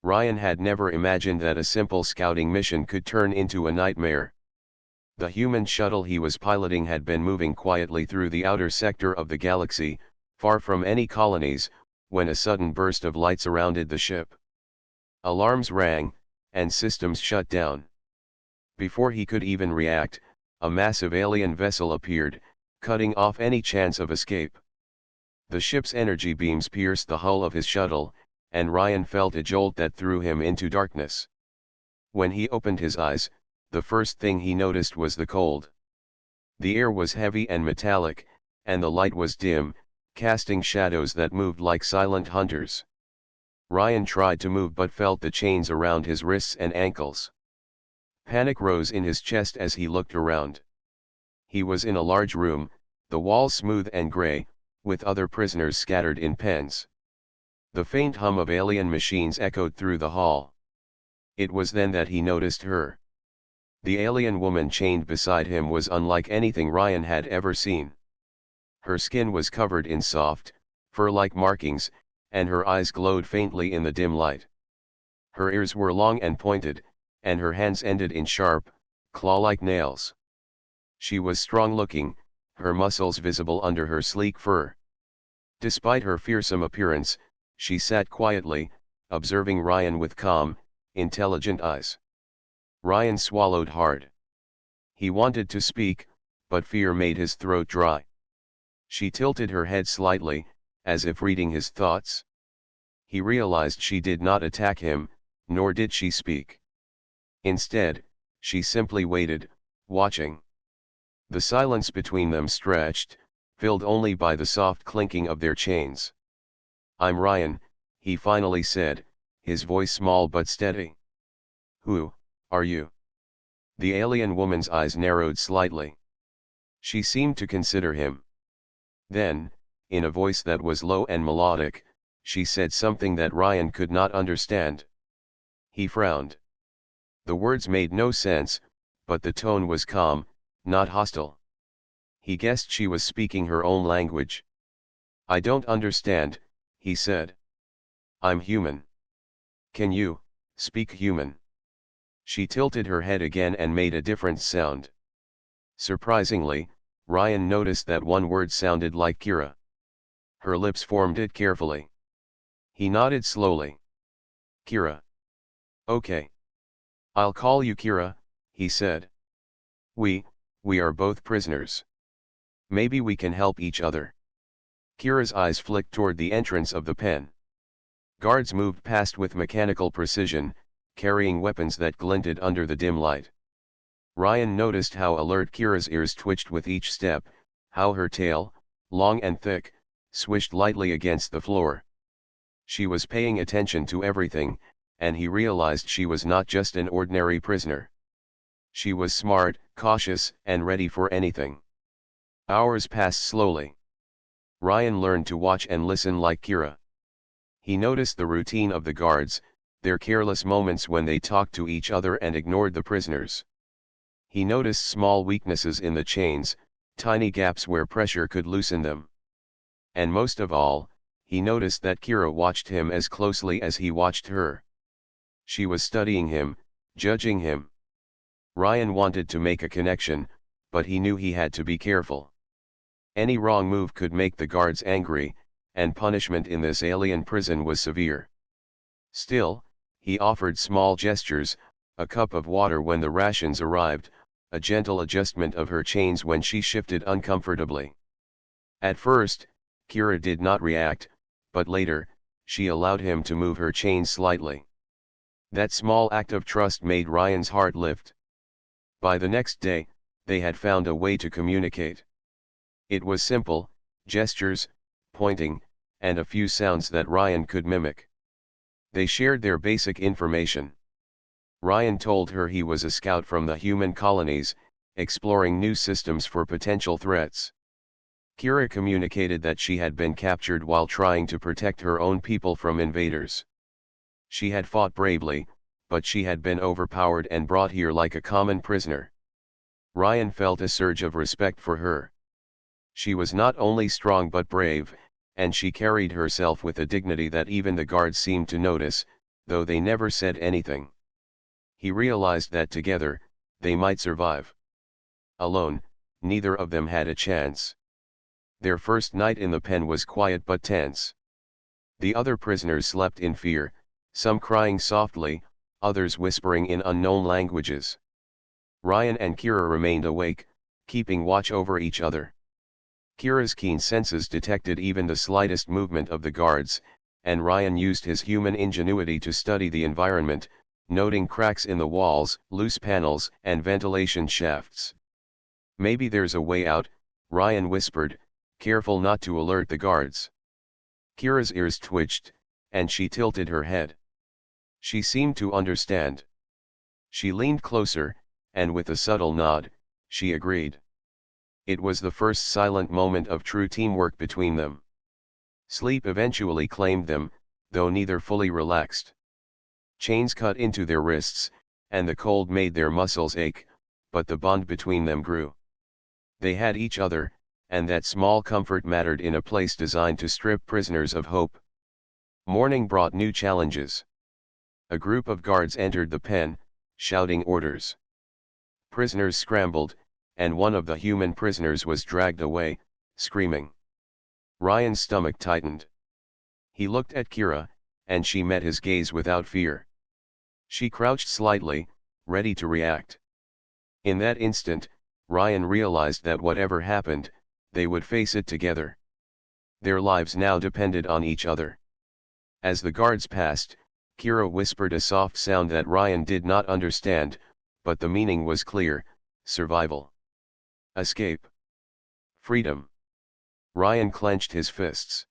Ryan had never imagined that a simple scouting mission could turn into a nightmare. The human shuttle he was piloting had been moving quietly through the outer sector of the galaxy, far from any colonies, when a sudden burst of light surrounded the ship. Alarms rang, and systems shut down. Before he could even react, a massive alien vessel appeared, cutting off any chance of escape. The ship's energy beams pierced the hull of his shuttle, and Ryan felt a jolt that threw him into darkness. When he opened his eyes, the first thing he noticed was the cold. The air was heavy and metallic, and the light was dim, casting shadows that moved like silent hunters. Ryan tried to move but felt the chains around his wrists and ankles. Panic rose in his chest as he looked around. He was in a large room, the walls smooth and gray, with other prisoners scattered in pens. The faint hum of alien machines echoed through the hall. It was then that he noticed her. The alien woman chained beside him was unlike anything Ryan had ever seen. Her skin was covered in soft, fur-like markings, and her eyes glowed faintly in the dim light. Her ears were long and pointed, and her hands ended in sharp, claw-like nails. She was strong-looking, her muscles visible under her sleek fur. Despite her fearsome appearance, she sat quietly, observing Ryan with calm, intelligent eyes. Ryan swallowed hard. He wanted to speak, but fear made his throat dry. She tilted her head slightly, as if reading his thoughts. He realized she did not attack him, nor did she speak. Instead, she simply waited, watching. The silence between them stretched, filled only by the soft clinking of their chains. "I'm Ryan," he finally said, his voice small but steady. "Who are you?" The alien woman's eyes narrowed slightly. She seemed to consider him. Then, in a voice that was low and melodic, she said something that Ryan could not understand. He frowned. The words made no sense, but the tone was calm, not hostile. He guessed she was speaking her own language. "I don't understand," he said. "I'm human. Can you speak human?" She tilted her head again and made a different sound. Surprisingly, Ryan noticed that one word sounded like Kira. Her lips formed it carefully. He nodded slowly. "Kira. Okay. I'll call you Kira," he said. We are both prisoners. Maybe we can help each other." Kira's eyes flicked toward the entrance of the pen. Guards moved past with mechanical precision, carrying weapons that glinted under the dim light. Ryan noticed how alert Kira's ears twitched with each step, how her tail, long and thick, swished lightly against the floor. She was paying attention to everything, and he realized she was not just an ordinary prisoner. She was smart, cautious, and ready for anything. Hours passed slowly. Ryan learned to watch and listen like Kira. He noticed the routine of the guards, their careless moments when they talked to each other and ignored the prisoners. He noticed small weaknesses in the chains, tiny gaps where pressure could loosen them. And most of all, he noticed that Kira watched him as closely as he watched her. She was studying him, judging him. Ryan wanted to make a connection, but he knew he had to be careful. Any wrong move could make the guards angry, and punishment in this alien prison was severe. Still, he offered small gestures, a cup of water when the rations arrived, a gentle adjustment of her chains when she shifted uncomfortably. At first, Kira did not react, but later, she allowed him to move her chains slightly. That small act of trust made Ryan's heart lift. By the next day, they had found a way to communicate. It was simple, gestures, pointing, and a few sounds that Ryan could mimic. They shared their basic information. Ryan told her he was a scout from the human colonies, exploring new systems for potential threats. Kira communicated that she had been captured while trying to protect her own people from invaders. She had fought bravely, but she had been overpowered and brought here like a common prisoner. Ryan felt a surge of respect for her. She was not only strong but brave, and she carried herself with a dignity that even the guards seemed to notice, though they never said anything. He realized that together, they might survive. Alone, neither of them had a chance. Their first night in the pen was quiet but tense. The other prisoners slept in fear, some crying softly, others whispering in unknown languages. Ryan and Kira remained awake, keeping watch over each other. Kira's keen senses detected even the slightest movement of the guards, and Ryan used his human ingenuity to study the environment, noting cracks in the walls, loose panels, and ventilation shafts. "Maybe there's a way out," Ryan whispered, careful not to alert the guards. Kira's ears twitched, and she tilted her head. She seemed to understand. She leaned closer, and with a subtle nod, she agreed. It was the first silent moment of true teamwork between them. Sleep eventually claimed them, though neither fully relaxed. Chains cut into their wrists, and the cold made their muscles ache, but the bond between them grew. They had each other, and that small comfort mattered in a place designed to strip prisoners of hope. Morning brought new challenges. A group of guards entered the pen, shouting orders. Prisoners scrambled, and one of the human prisoners was dragged away, screaming. Ryan's stomach tightened. He looked at Kira, and she met his gaze without fear. She crouched slightly, ready to react. In that instant, Ryan realized that whatever happened, they would face it together. Their lives now depended on each other. As the guards passed, Kira whispered a soft sound that Ryan did not understand, but the meaning was clear: survival. Escape. Freedom. Ryan clenched his fists.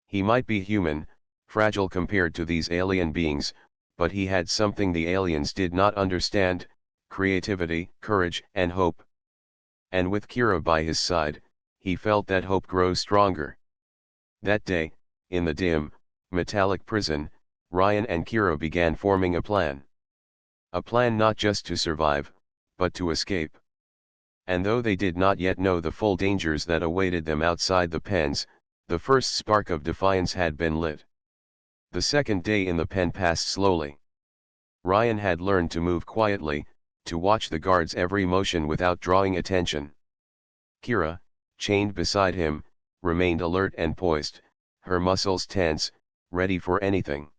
He might be human, fragile compared to these alien beings, but he had something the aliens did not understand: creativity, courage, and hope. And with Kira by his side, he felt that hope grow stronger. That day, in the dim, metallic prison, Ryan and Kira began forming a plan. A plan not just to survive, but to escape. And though they did not yet know the full dangers that awaited them outside the pens, the first spark of defiance had been lit. The second day in the pen passed slowly. Ryan had learned to move quietly, to watch the guard's every motion without drawing attention. Kira, chained beside him, remained alert and poised, her muscles tense, ready for anything.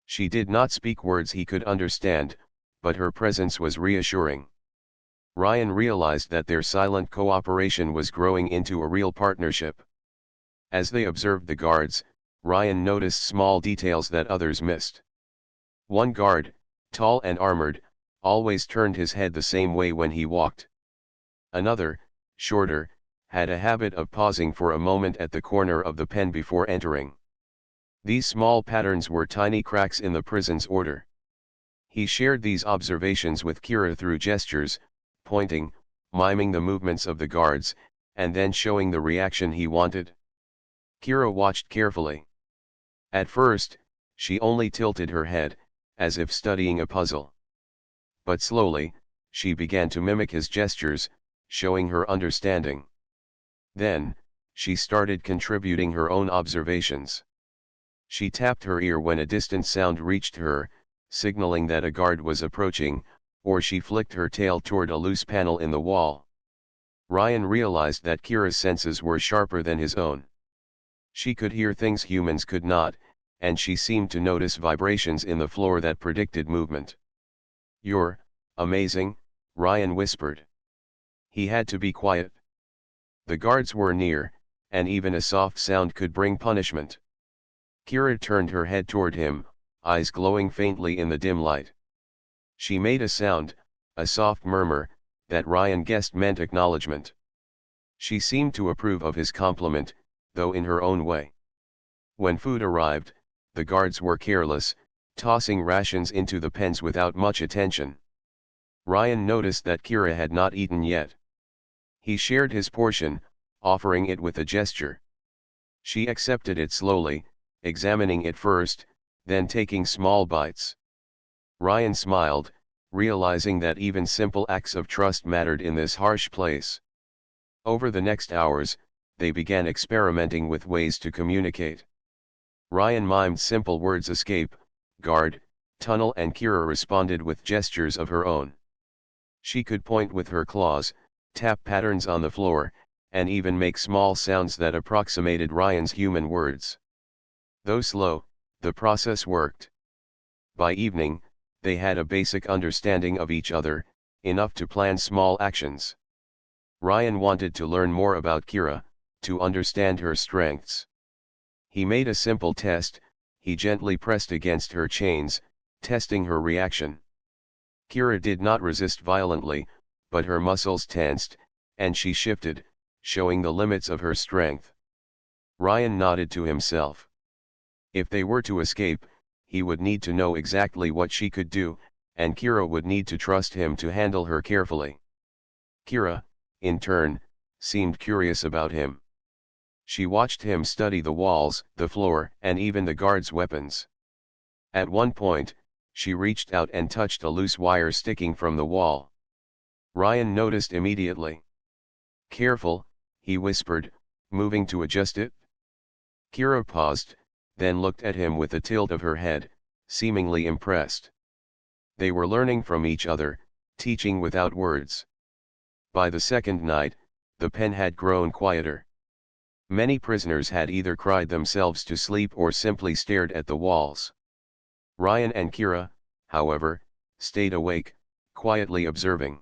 She did not speak words he could understand, but her presence was reassuring. Ryan realized that their silent cooperation was growing into a real partnership. As they observed the guards, Ryan noticed small details that others missed. One guard, tall and armored, always turned his head the same way when he walked. Another, shorter, had a habit of pausing for a moment at the corner of the pen before entering. These small patterns were tiny cracks in the prison's order. He shared these observations with Kira through gestures, pointing, miming the movements of the guards, and then showing the reaction he wanted. Kira watched carefully. At first, she only tilted her head, as if studying a puzzle. But slowly, she began to mimic his gestures, showing her understanding. Then, she started contributing her own observations. She tapped her ear when a distant sound reached her, signaling that a guard was approaching, or she flicked her tail toward a loose panel in the wall. Ryan realized that Kira's senses were sharper than his own. She could hear things humans could not, and she seemed to notice vibrations in the floor that predicted movement. "You're amazing," Ryan whispered. He had to be quiet. The guards were near, and even a soft sound could bring punishment. Kira turned her head toward him, eyes glowing faintly in the dim light. She made a sound, a soft murmur, that Ryan guessed meant acknowledgement. She seemed to approve of his compliment, though in her own way. When food arrived, the guards were careless, tossing rations into the pens without much attention. Ryan noticed that Kira had not eaten yet. He shared his portion, offering it with a gesture. She accepted it slowly, examining it first, then taking small bites. Ryan smiled, realizing that even simple acts of trust mattered in this harsh place. Over the next hours, they began experimenting with ways to communicate. Ryan mimed simple words: escape, guard, tunnel, and Kira responded with gestures of her own. She could point with her claws, tap patterns on the floor, and even make small sounds that approximated Ryan's human words. Though slow, the process worked. By evening, they had a basic understanding of each other, enough to plan small actions. Ryan wanted to learn more about Kira, to understand her strengths. He made a simple test. He gently pressed against her chains, testing her reaction. Kira did not resist violently, but her muscles tensed, and she shifted, showing the limits of her strength. Ryan nodded to himself. If they were to escape, he would need to know exactly what she could do, and Kira would need to trust him to handle her carefully. Kira, in turn, seemed curious about him. She watched him study the walls, the floor, and even the guards' weapons. At one point, she reached out and touched a loose wire sticking from the wall. Ryan noticed immediately. "Careful," he whispered, moving to adjust it. Kira paused, then looked at him with a tilt of her head, seemingly impressed. They were learning from each other, teaching without words. By the second night, the pen had grown quieter. Many prisoners had either cried themselves to sleep or simply stared at the walls. Ryan and Kira, however, stayed awake, quietly observing.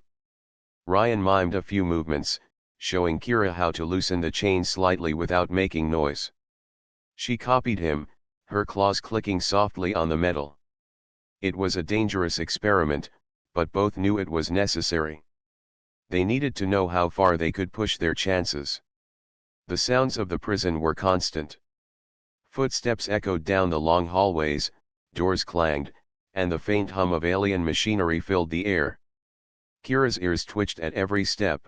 Ryan mimed a few movements, showing Kira how to loosen the chain slightly without making noise. She copied him, her claws clicking softly on the metal. It was a dangerous experiment, but both knew it was necessary. They needed to know how far they could push their chances. The sounds of the prison were constant. Footsteps echoed down the long hallways, doors clanged, and the faint hum of alien machinery filled the air. Kira's ears twitched at every step.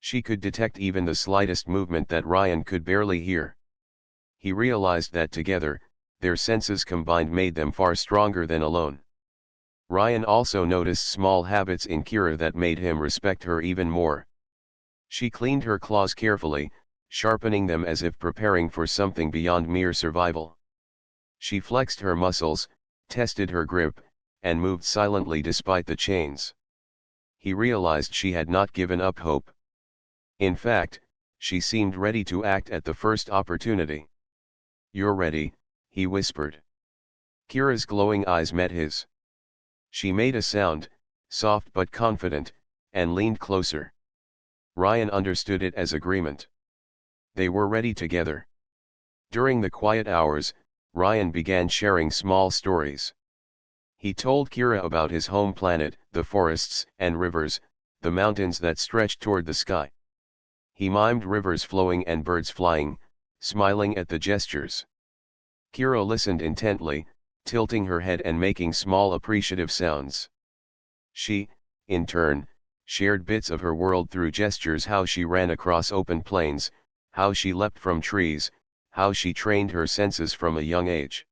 She could detect even the slightest movement that Ryan could barely hear. He realized that together, their senses combined made them far stronger than alone. Ryan also noticed small habits in Kira that made him respect her even more. She cleaned her claws carefully, sharpening them as if preparing for something beyond mere survival. She flexed her muscles, tested her grip, and moved silently despite the chains. He realized she had not given up hope. In fact, she seemed ready to act at the first opportunity. "You're ready," he whispered. Kira's glowing eyes met his. She made a sound, soft but confident, and leaned closer. Ryan understood it as agreement. They were ready together. During the quiet hours, Ryan began sharing small stories. He told Kira about his home planet, the forests and rivers, the mountains that stretched toward the sky. He mimed rivers flowing and birds flying, smiling at the gestures. Kira listened intently, tilting her head and making small appreciative sounds. She, in turn, shared bits of her world through gestures: how she ran across open plains, how she leapt from trees, how she trained her senses from a young age.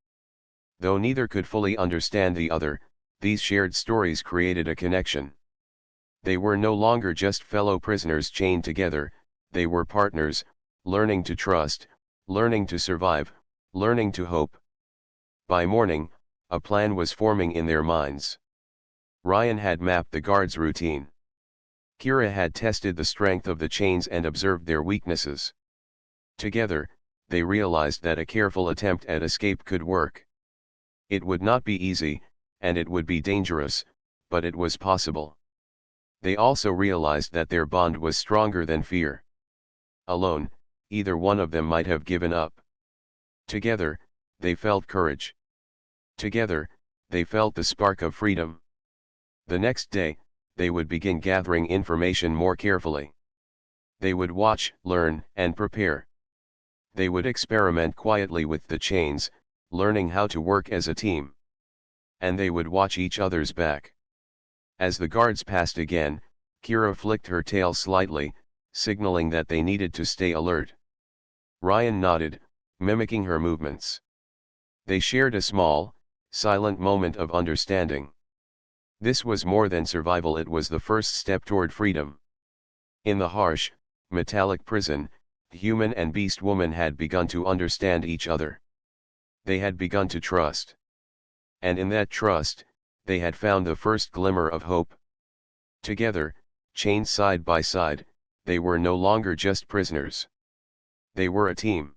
Though neither could fully understand the other, these shared stories created a connection. They were no longer just fellow prisoners chained together, they were partners, learning to trust, learning to survive, learning to hope. By morning, a plan was forming in their minds. Ryan had mapped the guards' routine. Kira had tested the strength of the chains and observed their weaknesses. Together, they realized that a careful attempt at escape could work. It would not be easy, and it would be dangerous, but it was possible. They also realized that their bond was stronger than fear. Alone, either one of them might have given up. Together, they felt courage. Together, they felt the spark of freedom. The next day, they would begin gathering information more carefully. They would watch, learn, and prepare. They would experiment quietly with the chains, learning how to work as a team. And they would watch each other's back. As the guards passed again, Kira flicked her tail slightly, signaling that they needed to stay alert. Ryan nodded, mimicking her movements. They shared a small, silent moment of understanding. This was more than survival, it was the first step toward freedom. In the harsh, metallic prison, human and Beastwoman had begun to understand each other. They had begun to trust. And in that trust, they had found the first glimmer of hope. Together, chained side by side, they were no longer just prisoners. They were a team.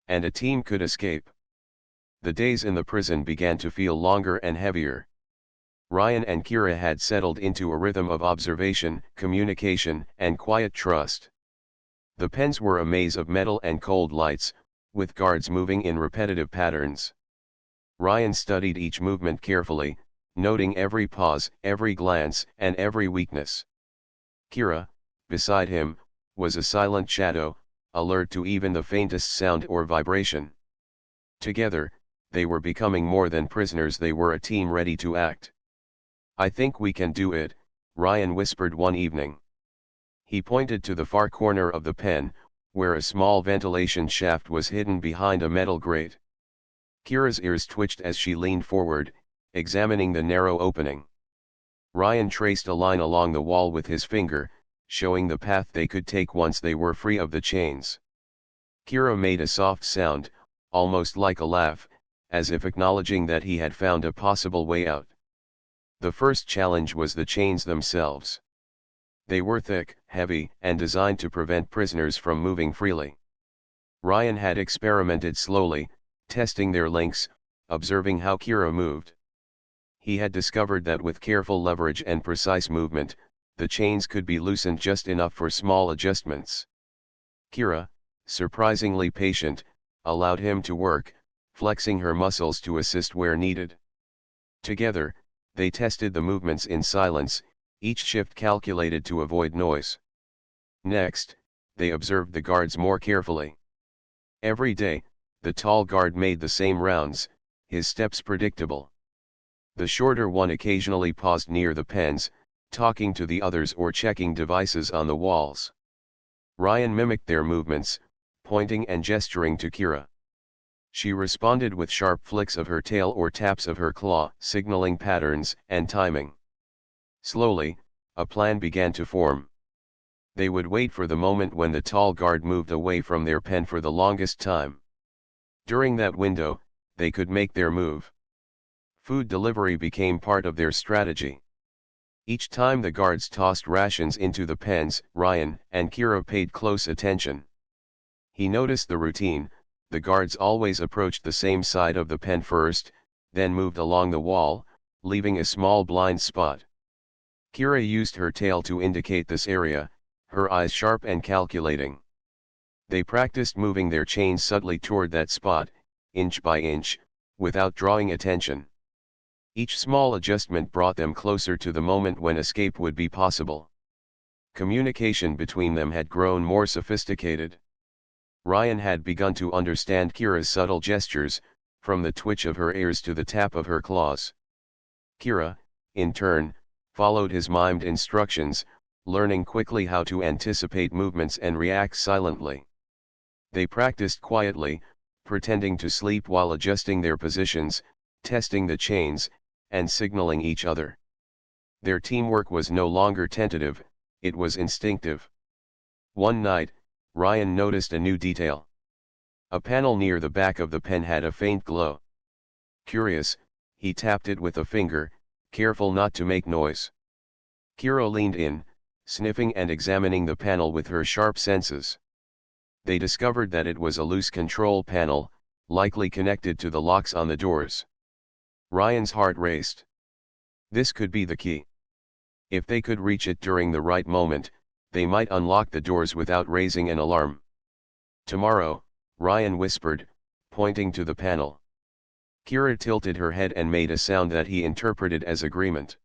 And a team could escape. The days in the prison began to feel longer and heavier. Ryan and Kira had settled into a rhythm of observation, communication, and quiet trust. The pens were a maze of metal and cold lights, with guards moving in repetitive patterns. Ryan studied each movement carefully, noting every pause, every glance, and every weakness. Kira, beside him, was a silent shadow, alert to even the faintest sound or vibration. Together, they were becoming more than prisoners, they were a team ready to act. "I think we can do it," Ryan whispered one evening. He pointed to the far corner of the pen, where a small ventilation shaft was hidden behind a metal grate. Kira's ears twitched as she leaned forward, examining the narrow opening. Ryan traced a line along the wall with his finger, showing the path they could take once they were free of the chains. Kira made a soft sound, almost like a laugh, as if acknowledging that he had found a possible way out. The first challenge was the chains themselves. They were thick, heavy, and designed to prevent prisoners from moving freely. Ryan had experimented slowly, testing their lengths, observing how Kira moved. He had discovered that with careful leverage and precise movement, the chains could be loosened just enough for small adjustments. Kira, surprisingly patient, allowed him to work, flexing her muscles to assist where needed. Together, they tested the movements in silence, each shift calculated to avoid noise. Next, they observed the guards more carefully. Every day, the tall guard made the same rounds, his steps predictable. The shorter one occasionally paused near the pens, talking to the others or checking devices on the walls. Ryan mimicked their movements, pointing and gesturing to Kira. She responded with sharp flicks of her tail or taps of her claw, signaling patterns and timing. Slowly, a plan began to form. They would wait for the moment when the tall guard moved away from their pen for the longest time. During that window, they could make their move. Food delivery became part of their strategy. Each time the guards tossed rations into the pens, Ryan and Kira paid close attention. He noticed the routine. The guards always approached the same side of the pen first, then moved along the wall, leaving a small blind spot. Kira used her tail to indicate this area, her eyes sharp and calculating. They practiced moving their chains subtly toward that spot, inch by inch, without drawing attention. Each small adjustment brought them closer to the moment when escape would be possible. Communication between them had grown more sophisticated. Ryan had begun to understand Kira's subtle gestures, from the twitch of her ears to the tap of her claws. Kira, in turn, followed his mimed instructions, learning quickly how to anticipate movements and react silently. They practiced quietly, pretending to sleep while adjusting their positions, testing the chains, and signaling each other. Their teamwork was no longer tentative, it was instinctive. One night, Ryan noticed a new detail. A panel near the back of the pen had a faint glow. Curious, he tapped it with a finger, careful not to make noise. Kira leaned in, sniffing and examining the panel with her sharp senses. They discovered that it was a loose control panel, likely connected to the locks on the doors. Ryan's heart raced. This could be the key. If they could reach it during the right moment, they might unlock the doors without raising an alarm. "Tomorrow," Ryan whispered, pointing to the panel. Kira tilted her head and made a sound that he interpreted as agreement.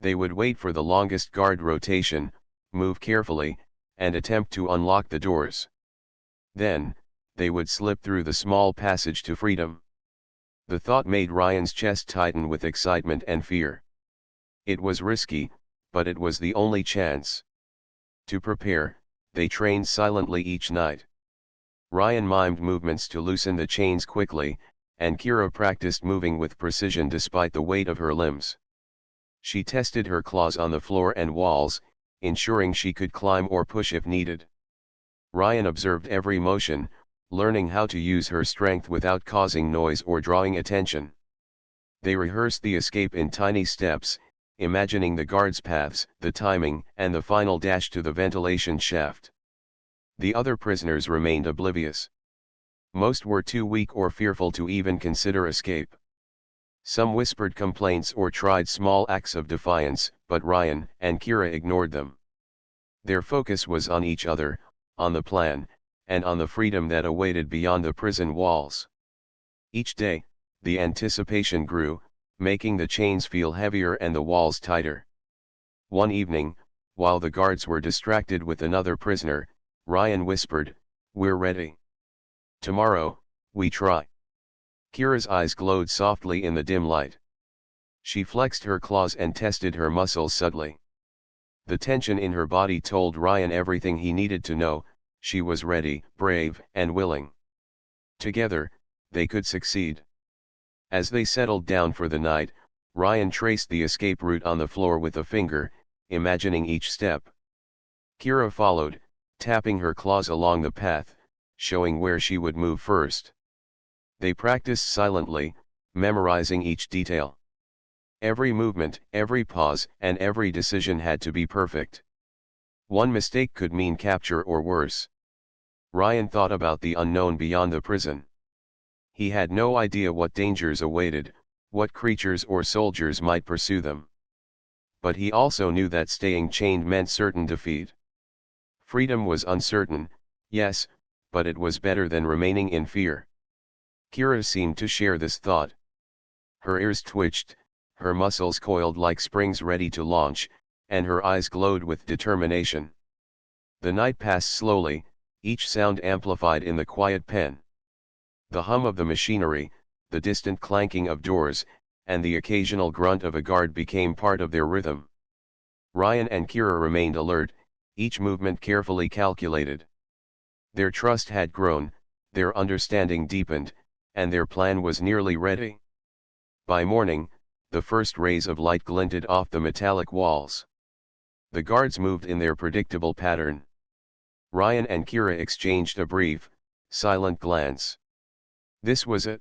They would wait for the longest guard rotation, move carefully, and attempt to unlock the doors. Then, they would slip through the small passage to freedom. The thought made Ryan's chest tighten with excitement and fear. It was risky, but it was the only chance. To prepare, they trained silently each night. Ryan mimed movements to loosen the chains quickly, and Kira practiced moving with precision despite the weight of her limbs. She tested her claws on the floor and walls, ensuring she could climb or push if needed. Ryan observed every motion, learning how to use her strength without causing noise or drawing attention. They rehearsed the escape in tiny steps, imagining the guards' paths, the timing, and the final dash to the ventilation shaft. The other prisoners remained oblivious. Most were too weak or fearful to even consider escape. Some whispered complaints or tried small acts of defiance, but Ryan and Kira ignored them. Their focus was on each other, on the plan, and on the freedom that awaited beyond the prison walls. Each day, the anticipation grew, making the chains feel heavier and the walls tighter. One evening, while the guards were distracted with another prisoner, Ryan whispered, "We're ready. Tomorrow, we try." Kira's eyes glowed softly in the dim light. She flexed her claws and tested her muscles subtly. The tension in her body told Ryan everything he needed to know. She was ready, brave, and willing. Together, they could succeed. As they settled down for the night, Ryan traced the escape route on the floor with a finger, imagining each step. Kira followed, tapping her claws along the path, showing where she would move first. They practiced silently, memorizing each detail. Every movement, every pause, and every decision had to be perfect. One mistake could mean capture or worse. Ryan thought about the unknown beyond the prison. He had no idea what dangers awaited, what creatures or soldiers might pursue them. But he also knew that staying chained meant certain defeat. Freedom was uncertain, yes, but it was better than remaining in fear. Kira seemed to share this thought. Her ears twitched, her muscles coiled like springs ready to launch, and her eyes glowed with determination. The night passed slowly, each sound amplified in the quiet pen. The hum of the machinery, the distant clanking of doors, and the occasional grunt of a guard became part of their rhythm. Ryan and Kira remained alert, each movement carefully calculated. Their trust had grown, their understanding deepened, and their plan was nearly ready. By morning, the first rays of light glinted off the metallic walls. The guards moved in their predictable pattern. Ryan and Kira exchanged a brief, silent glance. This was it.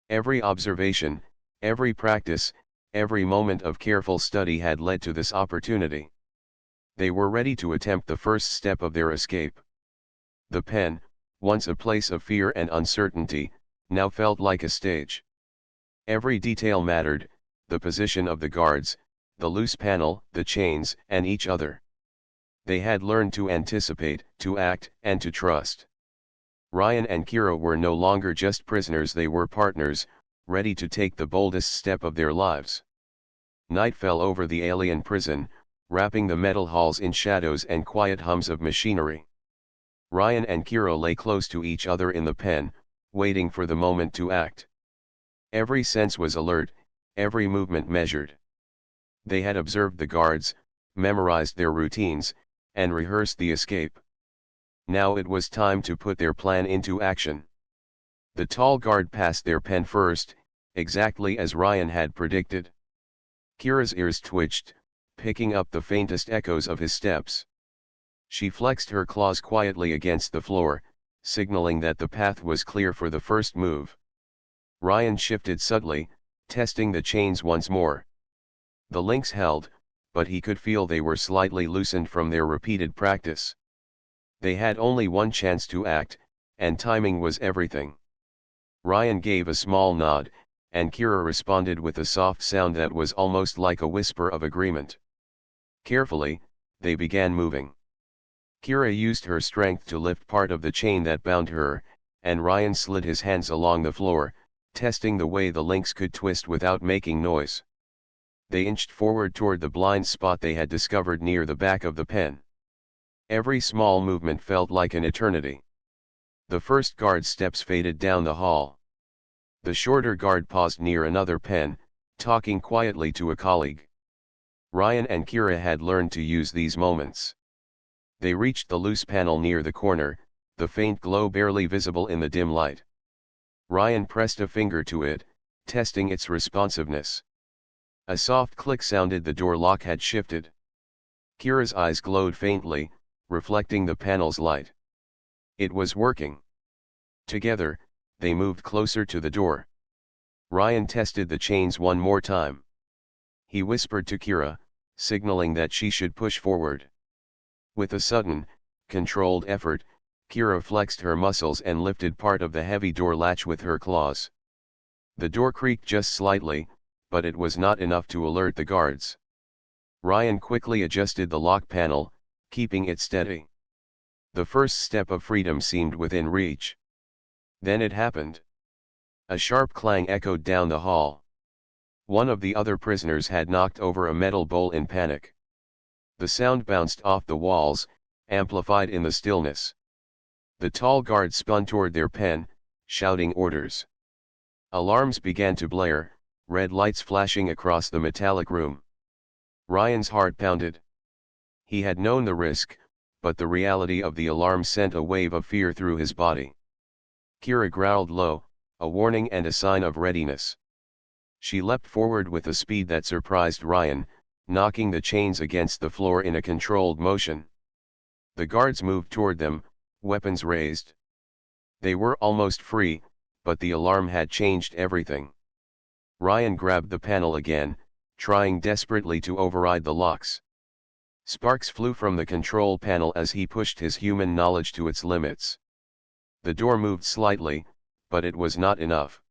Every observation, every practice, every moment of careful study had led to this opportunity. They were ready to attempt the first step of their escape. The pen, once a place of fear and uncertainty, now felt like a stage. Every detail mattered, the position of the guards, the loose panel, the chains, and each other. They had learned to anticipate, to act, and to trust. Ryan and Kira were no longer just prisoners, they were partners, ready to take the boldest step of their lives. Night fell over the alien prison, wrapping the metal halls in shadows and quiet hums of machinery. Ryan and Kira lay close to each other in the pen, waiting for the moment to act. Every sense was alert, every movement measured. They had observed the guards, memorized their routines, and rehearsed the escape. Now it was time to put their plan into action. The tall guard passed their pen first, exactly as Ryan had predicted. Kira's ears twitched, picking up the faintest echoes of his steps. She flexed her claws quietly against the floor, signaling that the path was clear for the first move. Ryan shifted subtly, testing the chains once more. The links held, but he could feel they were slightly loosened from their repeated practice. They had only one chance to act, and timing was everything. Ryan gave a small nod, and Kira responded with a soft sound that was almost like a whisper of agreement. Carefully, they began moving. Kira used her strength to lift part of the chain that bound her, and Ryan slid his hands along the floor, testing the way the links could twist without making noise. They inched forward toward the blind spot they had discovered near the back of the pen. Every small movement felt like an eternity. The first guard's steps faded down the hall. The shorter guard paused near another pen, talking quietly to a colleague. Ryan and Kira had learned to use these moments. They reached the loose panel near the corner, the faint glow barely visible in the dim light. Ryan pressed a finger to it, testing its responsiveness. A soft click sounded, the door lock had shifted. Kira's eyes glowed faintly, reflecting the panel's light. It was working. Together, they moved closer to the door. Ryan tested the chains one more time. He whispered to Kira, signaling that she should push forward. With a sudden, controlled effort, Kira flexed her muscles and lifted part of the heavy door latch with her claws. The door creaked just slightly, but it was not enough to alert the guards. Ryan quickly adjusted the lock panel, keeping it steady. The first step of freedom seemed within reach. Then it happened. A sharp clang echoed down the hall. One of the other prisoners had knocked over a metal bowl in panic. The sound bounced off the walls, amplified in the stillness. The tall guard spun toward their pen, shouting orders. Alarms began to blare, red lights flashing across the metallic room. Ryan's heart pounded. He had known the risk, but the reality of the alarm sent a wave of fear through his body. Kira growled low, a warning and a sign of readiness. She leapt forward with a speed that surprised Ryan, knocking the chains against the floor in a controlled motion. The guards moved toward them, weapons raised. They were almost free, but the alarm had changed everything. Ryan grabbed the panel again, trying desperately to override the locks. Sparks flew from the control panel as he pushed his human knowledge to its limits. The door moved slightly, but it was not enough.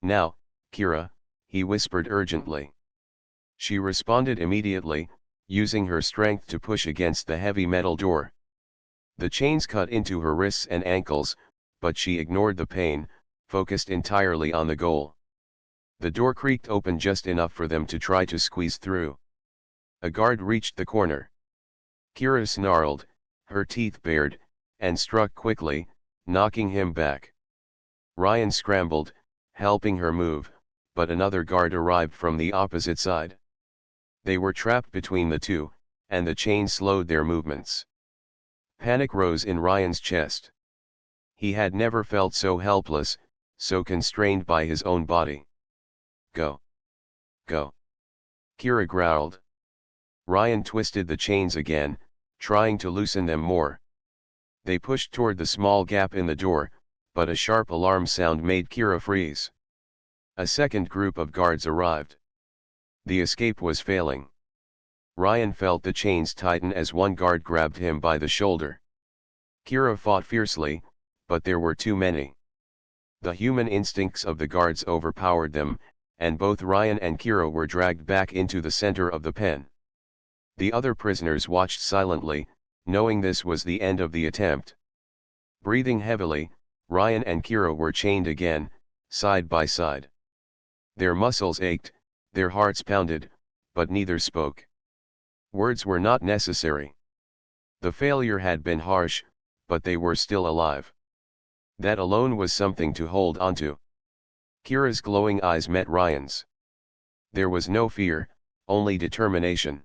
"Now, Kira," he whispered urgently. She responded immediately, using her strength to push against the heavy metal door. The chains cut into her wrists and ankles, but she ignored the pain, focused entirely on the goal. The door creaked open just enough for them to try to squeeze through. A guard reached the corner. Kira snarled, her teeth bared, and struck quickly, knocking him back. Ryan scrambled, helping her move, but another guard arrived from the opposite side. They were trapped between the two, and the chain slowed their movements. Panic rose in Ryan's chest. He had never felt so helpless, so constrained by his own body. "Go. Go." Kira growled. Ryan twisted the chains again, trying to loosen them more. They pushed toward the small gap in the door, but a sharp alarm sound made Kira freeze. A second group of guards arrived. The escape was failing. Ryan felt the chains tighten as one guard grabbed him by the shoulder. Kira fought fiercely, but there were too many. The human instincts of the guards overpowered them, and both Ryan and Kira were dragged back into the center of the pen. The other prisoners watched silently, knowing this was the end of the attempt. Breathing heavily, Ryan and Kira were chained again, side by side. Their muscles ached, their hearts pounded, but neither spoke. Words were not necessary. The failure had been harsh, but they were still alive. That alone was something to hold onto. Kira's glowing eyes met Ryan's. There was no fear, only determination.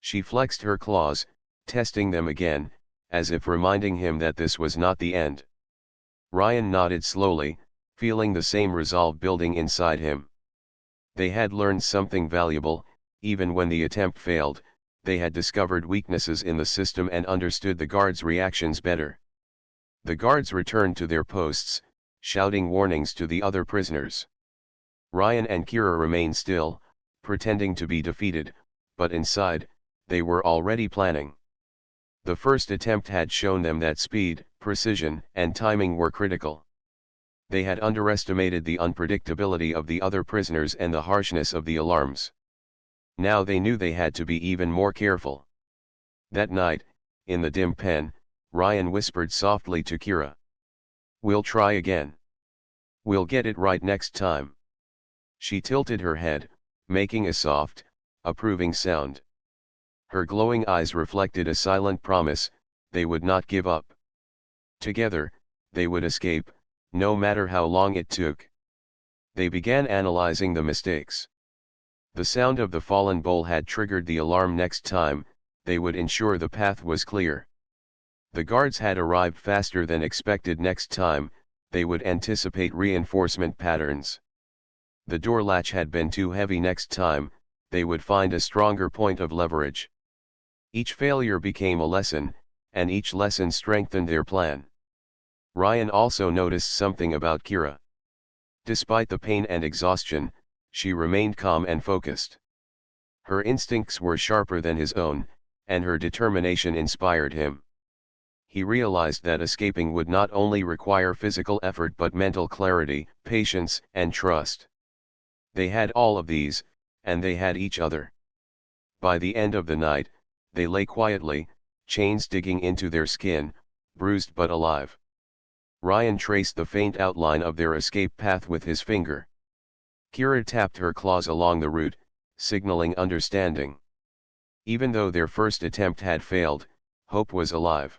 She flexed her claws, testing them again, as if reminding him that this was not the end. Ryan nodded slowly, feeling the same resolve building inside him. They had learned something valuable. Even when the attempt failed, they had discovered weaknesses in the system and understood the guards' reactions better. The guards returned to their posts, shouting warnings to the other prisoners. Ryan and Kira remained still, pretending to be defeated, but inside, they were already planning. The first attempt had shown them that speed, precision, and timing were critical. They had underestimated the unpredictability of the other prisoners and the harshness of the alarms. Now they knew they had to be even more careful. That night, in the dim pen, Ryan whispered softly to Kira. "We'll try again. We'll get it right next time." She tilted her head, making a soft, approving sound. Her glowing eyes reflected a silent promise: they would not give up. Together, they would escape, no matter how long it took. They began analyzing the mistakes. The sound of the fallen bowl had triggered the alarm. Next time, they would ensure the path was clear. The guards had arrived faster than expected. Next time, they would anticipate reinforcement patterns. The door latch had been too heavy. Next time, they would find a stronger point of leverage. Each failure became a lesson, and each lesson strengthened their plan. Ryan also noticed something about Kira. Despite the pain and exhaustion, she remained calm and focused. Her instincts were sharper than his own, and her determination inspired him. He realized that escaping would not only require physical effort but mental clarity, patience, and trust. They had all of these, and they had each other. By the end of the night, they lay quietly, chains digging into their skin, bruised but alive. Ryan traced the faint outline of their escape path with his finger. Kira tapped her claws along the route, signaling understanding. Even though their first attempt had failed, hope was alive.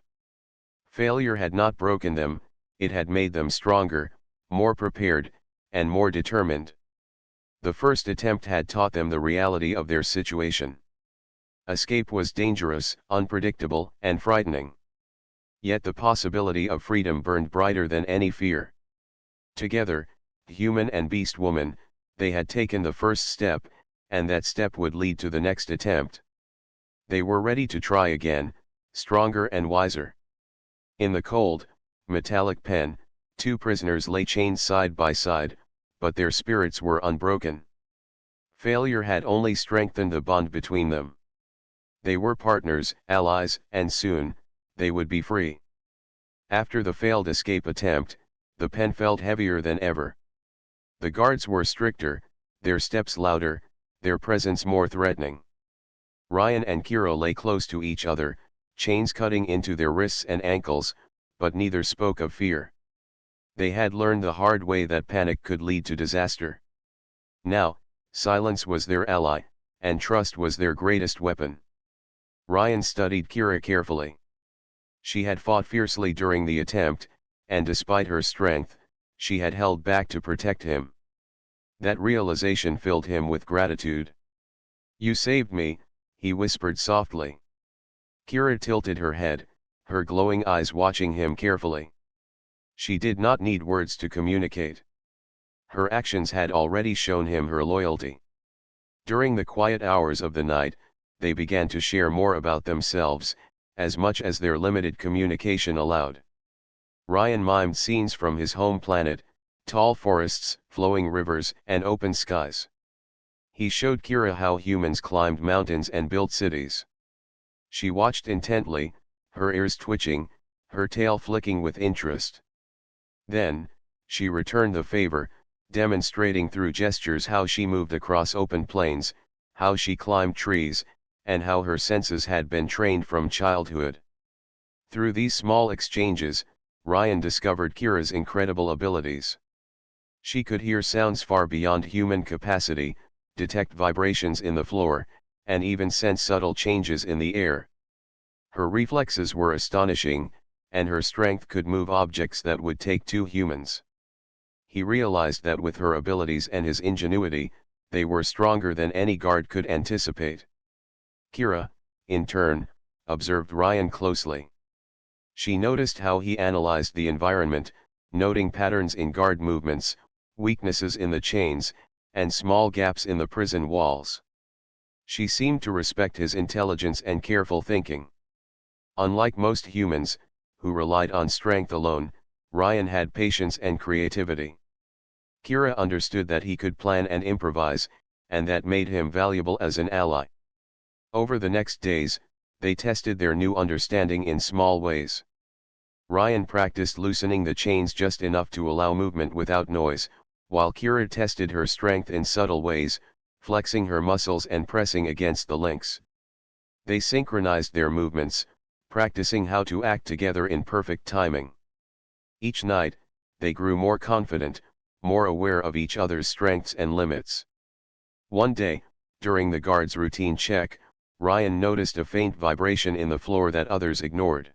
Failure had not broken them, it had made them stronger, more prepared, and more determined. The first attempt had taught them the reality of their situation. Escape was dangerous, unpredictable, and frightening. Yet the possibility of freedom burned brighter than any fear. Together, human and beast woman, they had taken the first step, and that step would lead to the next attempt. They were ready to try again, stronger and wiser. In the cold, metallic pen, two prisoners lay chained side by side, but their spirits were unbroken. Failure had only strengthened the bond between them. They were partners, allies, and soon, they would be free. After the failed escape attempt, the pen felt heavier than ever. The guards were stricter, their steps louder, their presence more threatening. Ryan and Kira lay close to each other, chains cutting into their wrists and ankles, but neither spoke of fear. They had learned the hard way that panic could lead to disaster. Now, silence was their ally, and trust was their greatest weapon. Ryan studied Kira carefully. She had fought fiercely during the attempt, and despite her strength, she had held back to protect him. That realization filled him with gratitude. "You saved me," he whispered softly. Kira tilted her head, her glowing eyes watching him carefully. She did not need words to communicate. Her actions had already shown him her loyalty. During the quiet hours of the night, they began to share more about themselves, as much as their limited communication allowed. Ryan mimed scenes from his home planet, tall forests, flowing rivers, and open skies. He showed Kira how humans climbed mountains and built cities. She watched intently, her ears twitching, her tail flicking with interest. Then, she returned the favor, demonstrating through gestures how she moved across open plains, how she climbed trees, and how her senses had been trained from childhood. Through these small exchanges, Ryan discovered Kira's incredible abilities. She could hear sounds far beyond human capacity, detect vibrations in the floor, and even sense subtle changes in the air. Her reflexes were astonishing, and her strength could move objects that would take two humans. He realized that with her abilities and his ingenuity, they were stronger than any guard could anticipate. Kira, in turn, observed Ryan closely. She noticed how he analyzed the environment, noting patterns in guard movements, weaknesses in the chains, and small gaps in the prison walls. She seemed to respect his intelligence and careful thinking. Unlike most humans, who relied on strength alone, Ryan had patience and creativity. Kira understood that he could plan and improvise, and that made him valuable as an ally. Over the next days, they tested their new understanding in small ways. Ryan practiced loosening the chains just enough to allow movement without noise, while Kira tested her strength in subtle ways, flexing her muscles and pressing against the links. They synchronized their movements, practicing how to act together in perfect timing. Each night, they grew more confident, more aware of each other's strengths and limits. One day, during the guard's routine check, Ryan noticed a faint vibration in the floor that others ignored.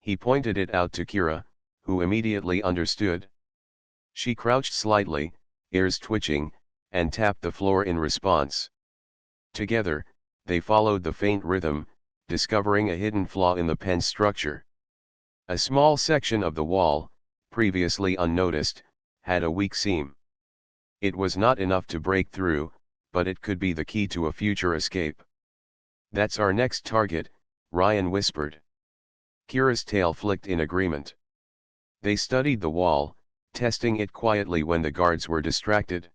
He pointed it out to Kira, who immediately understood. She crouched slightly, ears twitching, and tapped the floor in response. Together, they followed the faint rhythm, discovering a hidden flaw in the pen's structure. A small section of the wall, previously unnoticed, had a weak seam. It was not enough to break through, but it could be the key to a future escape. "That's our next target," Ryan whispered. Kira's tail flicked in agreement. They studied the wall, testing it quietly when the guards were distracted.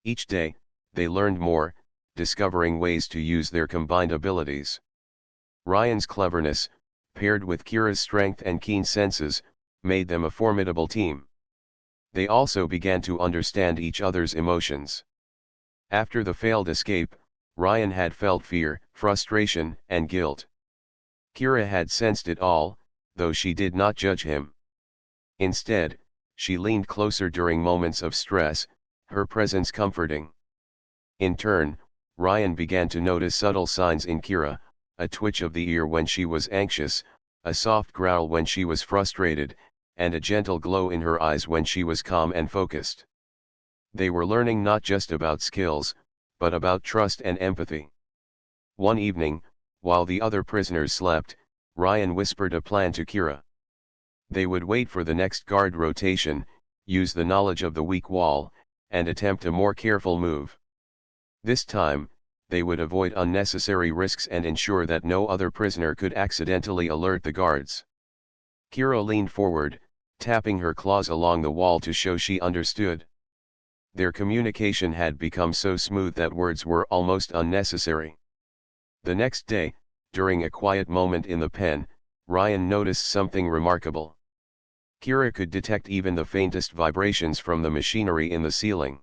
Each day, they learned more, discovering ways to use their combined abilities. Ryan's cleverness, paired with Kira's strength and keen senses, made them a formidable team. They also began to understand each other's emotions. After the failed escape, Ryan had felt fear, frustration, and guilt. Kira had sensed it all, though she did not judge him. Instead, she leaned closer during moments of stress, her presence comforting. In turn, Ryan began to notice subtle signs in Kira, a twitch of the ear when she was anxious, a soft growl when she was frustrated, and a gentle glow in her eyes when she was calm and focused. They were learning not just about skills, but about trust and empathy. One evening, while the other prisoners slept, Ryan whispered a plan to Kira. They would wait for the next guard rotation, use the knowledge of the weak wall, and attempt a more careful move. This time, they would avoid unnecessary risks and ensure that no other prisoner could accidentally alert the guards. Kira leaned forward, tapping her claws along the wall to show she understood. Their communication had become so smooth that words were almost unnecessary. The next day, during a quiet moment in the pen, Ryan noticed something remarkable. Kira could detect even the faintest vibrations from the machinery in the ceiling.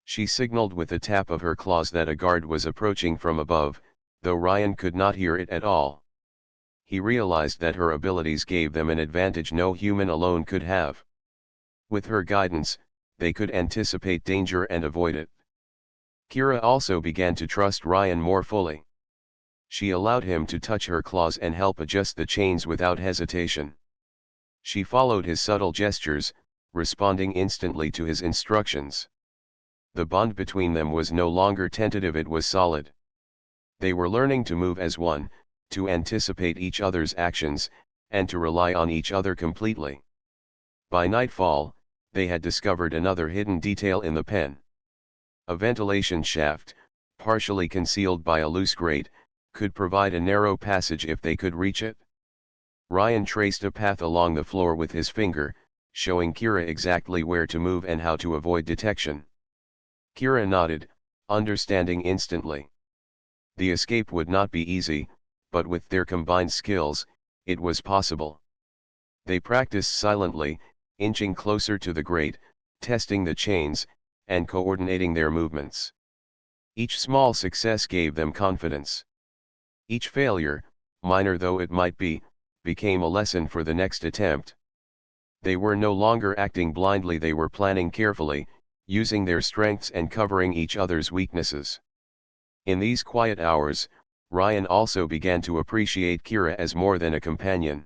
She signaled with a tap of her claws that a guard was approaching from above, though Ryan could not hear it at all. He realized that her abilities gave them an advantage no human alone could have. With her guidance, they could anticipate danger and avoid it. Kira also began to trust Ryan more fully. She allowed him to touch her claws and help adjust the chains without hesitation. She followed his subtle gestures, responding instantly to his instructions. The bond between them was no longer tentative, it was solid. They were learning to move as one, to anticipate each other's actions, and to rely on each other completely. By nightfall, they had discovered another hidden detail in the pen. A ventilation shaft, partially concealed by a loose grate, could provide a narrow passage if they could reach it. Ryan traced a path along the floor with his finger, showing Kira exactly where to move and how to avoid detection. Kira nodded, understanding instantly. The escape would not be easy, but with their combined skills, it was possible. They practiced silently, inching closer to the grate, testing the chains, and coordinating their movements. Each small success gave them confidence. Each failure, minor though it might be, became a lesson for the next attempt. They were no longer acting blindly, they were planning carefully, using their strengths and covering each other's weaknesses. In these quiet hours, Ryan also began to appreciate Kira as more than a companion.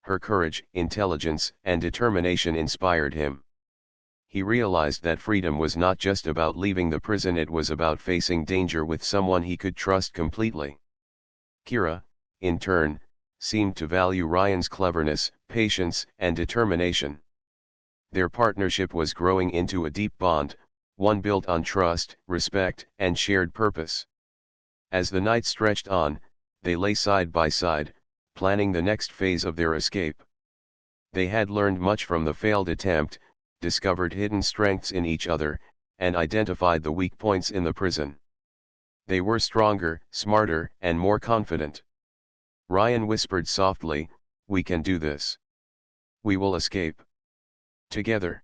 Her courage, intelligence, and determination inspired him. He realized that freedom was not just about leaving the prison, it was about facing danger with someone he could trust completely. Kira, in turn, seemed to value Ryan's cleverness, patience, and determination. Their partnership was growing into a deep bond, one built on trust, respect, and shared purpose. As the night stretched on, they lay side by side, planning the next phase of their escape. They had learned much from the failed attempt, discovered hidden strengths in each other, and identified the weak points in the prison. They were stronger, smarter, and more confident. Ryan whispered softly, "We can do this. We will escape. Together."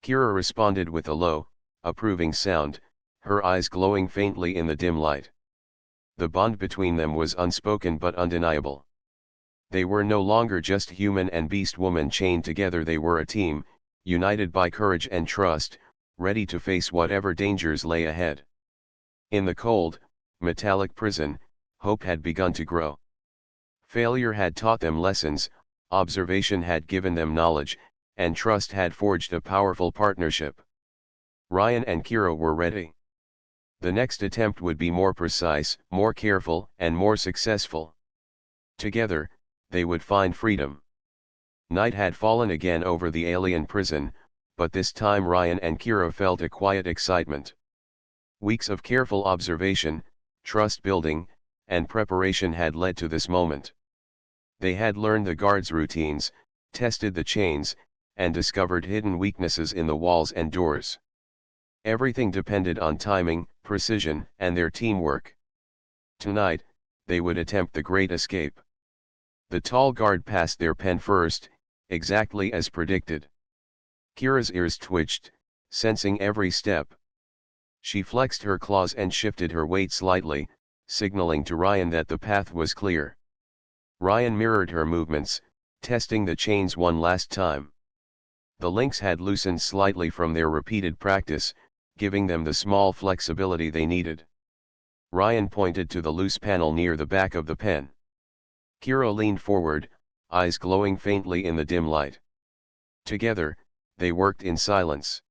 Kira responded with a low, approving sound, her eyes glowing faintly in the dim light. The bond between them was unspoken but undeniable. They were no longer just human and Beastwoman chained together, they were a team, united by courage and trust, ready to face whatever dangers lay ahead. In the cold, metallic prison, hope had begun to grow. Failure had taught them lessons, observation had given them knowledge, and trust had forged a powerful partnership. Ryan and Kira were ready. The next attempt would be more precise, more careful, and more successful. Together, they would find freedom. Night had fallen again over the alien prison, but this time Ryan and Kira felt a quiet excitement. Weeks of careful observation, trust building, and preparation had led to this moment. They had learned the guards' routines, tested the chains, and discovered hidden weaknesses in the walls and doors. Everything depended on timing, precision, and their teamwork. Tonight, they would attempt the great escape. The tall guard passed their pen first, exactly as predicted. Kira's ears twitched, sensing every step. She flexed her claws and shifted her weight slightly, signaling to Ryan that the path was clear. Ryan mirrored her movements, testing the chains one last time. The links had loosened slightly from their repeated practice, giving them the small flexibility they needed. Ryan pointed to the loose panel near the back of the pen. Kira leaned forward, eyes glowing faintly in the dim light. Together, they worked in silence.